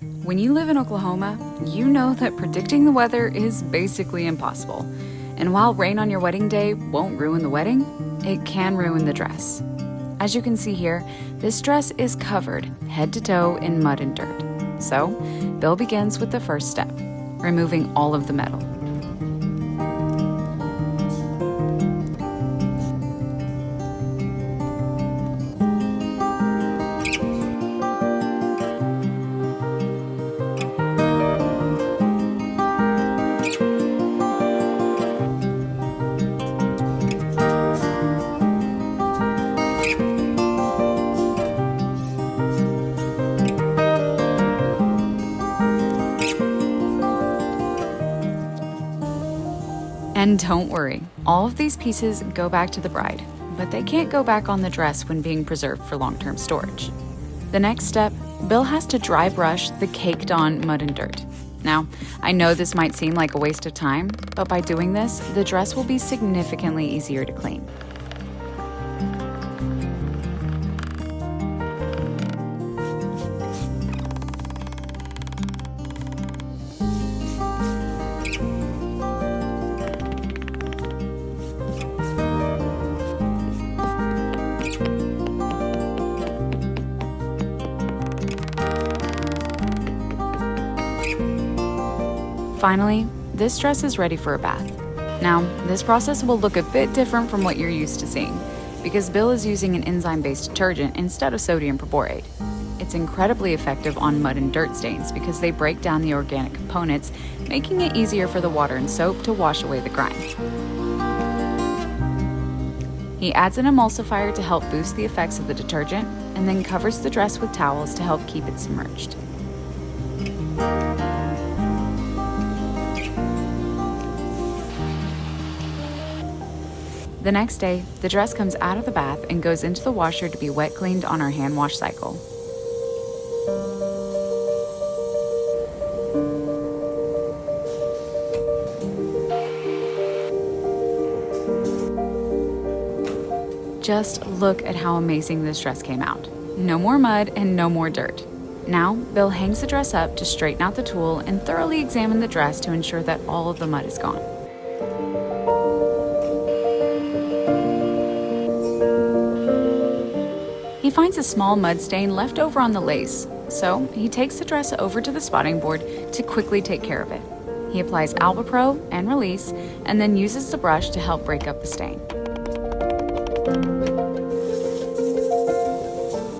When you live in Oklahoma, you know that predicting the weather is basically impossible. And while rain on your wedding day won't ruin the wedding, it can ruin the dress. As you can see here, this dress is covered head to toe in mud and dirt. So, Bill begins with the first step, removing all of the metal. And don't worry, all of these pieces go back to the bride, but they can't go back on the dress when being preserved for long-term storage. The next step, Bill has to dry brush the caked on mud and dirt. Now, I know this might seem like a waste of time, but by doing this, the dress will be significantly easier to clean. Finally, this dress is ready for a bath. Now, this process will look a bit different from what you're used to seeing, because Bill is using an enzyme-based detergent instead of sodium perborate. It's incredibly effective on mud and dirt stains because they break down the organic components, making it easier for the water and soap to wash away the grime. He adds an emulsifier to help boost the effects of the detergent, and then covers the dress with towels to help keep it submerged. The next day, the dress comes out of the bath and goes into the washer to be wet cleaned on our hand wash cycle. Just look at how amazing this dress came out. No more mud and no more dirt. Now, Bill hangs the dress up to straighten out the tulle and thoroughly examine the dress to ensure that all of the mud is gone. He finds a small mud stain left over on the lace, so he takes the dress over to the spotting board to quickly take care of it. He applies Alba-Pro and release, and then uses the brush to help break up the stain.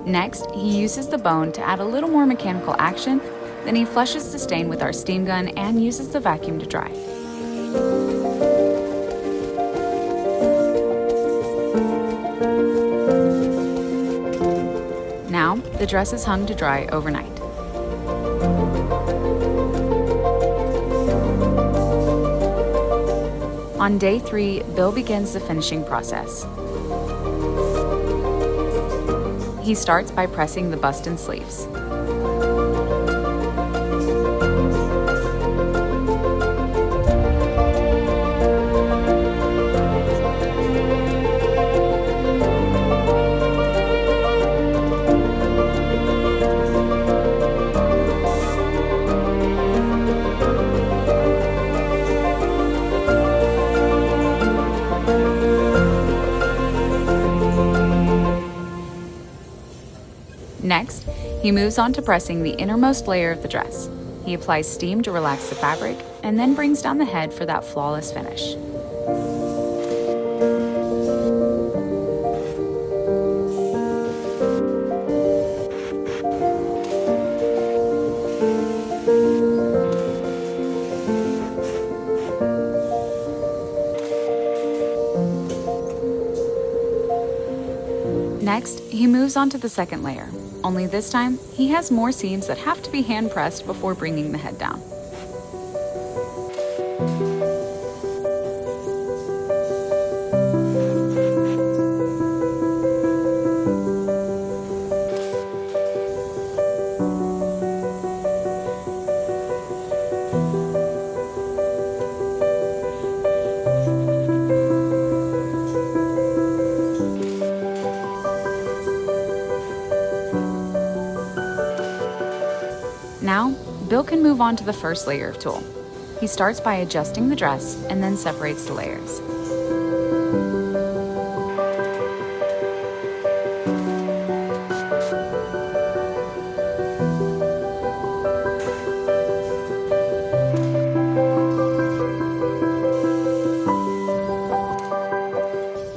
Next, he uses the bone to add a little more mechanical action, then he flushes the stain with our steam gun and uses the vacuum to dry. Now, the dress is hung to dry overnight. On day 3, Bill begins the finishing process. He starts by pressing the bust and sleeves. Next, he moves on to pressing the innermost layer of the dress. He applies steam to relax the fabric, and then brings down the head for that flawless finish. Next, he moves on to the second layer. Only this time, he has more seams that have to be hand pressed before bringing the head down. Now, Bill can move on to the first layer of tulle. He starts by adjusting the dress and then separates the layers.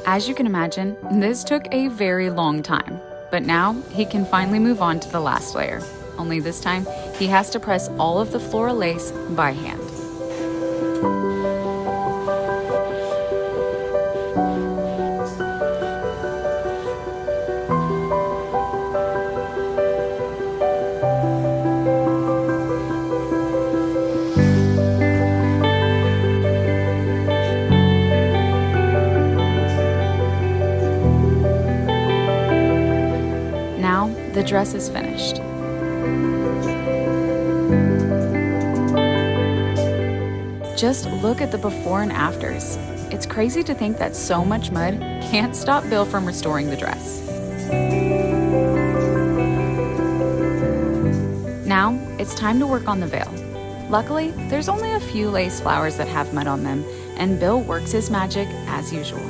As you can imagine, this took a very long time, but now he can finally move on to the last layer. Only this time, he has to press all of the floral lace by hand. Now, the dress is finished. Just look at the before and afters. It's crazy to think that so much mud can't stop Bill from restoring the dress. Now, it's time to work on the veil. Luckily, there's only a few lace flowers that have mud on them, and Bill works his magic as usual.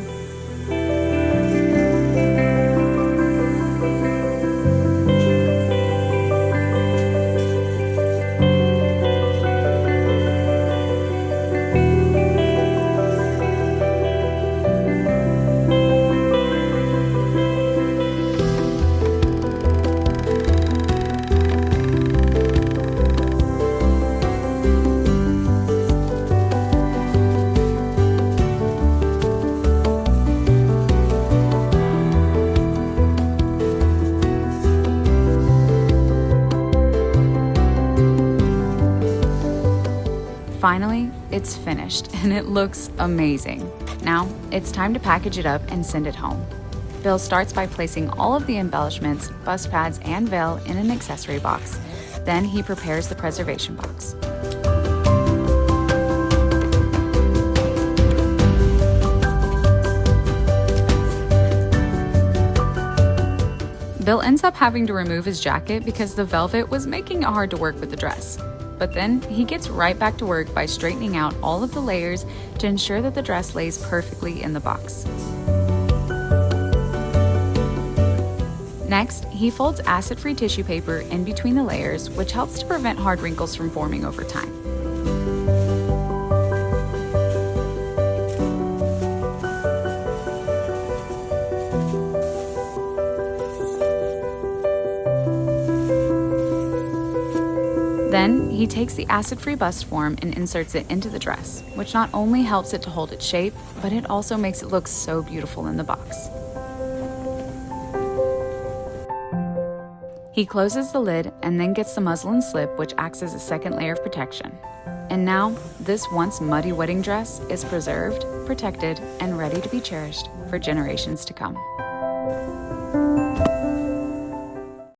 Finally, it's finished and it looks amazing. Now, it's time to package it up and send it home. Bill starts by placing all of the embellishments, bust pads, and veil in an accessory box. Then he prepares the preservation box. Bill ends up having to remove his jacket because the velvet was making it hard to work with the dress. But then he gets right back to work by straightening out all of the layers to ensure that the dress lays perfectly in the box. Next, he folds acid-free tissue paper in between the layers, which helps to prevent hard wrinkles from forming over time. Then, he takes the acid-free bust form and inserts it into the dress, which not only helps it to hold its shape, but it also makes it look so beautiful in the box. He closes the lid and then gets the muslin slip, which acts as a second layer of protection. And now, this once muddy wedding dress is preserved, protected, and ready to be cherished for generations to come.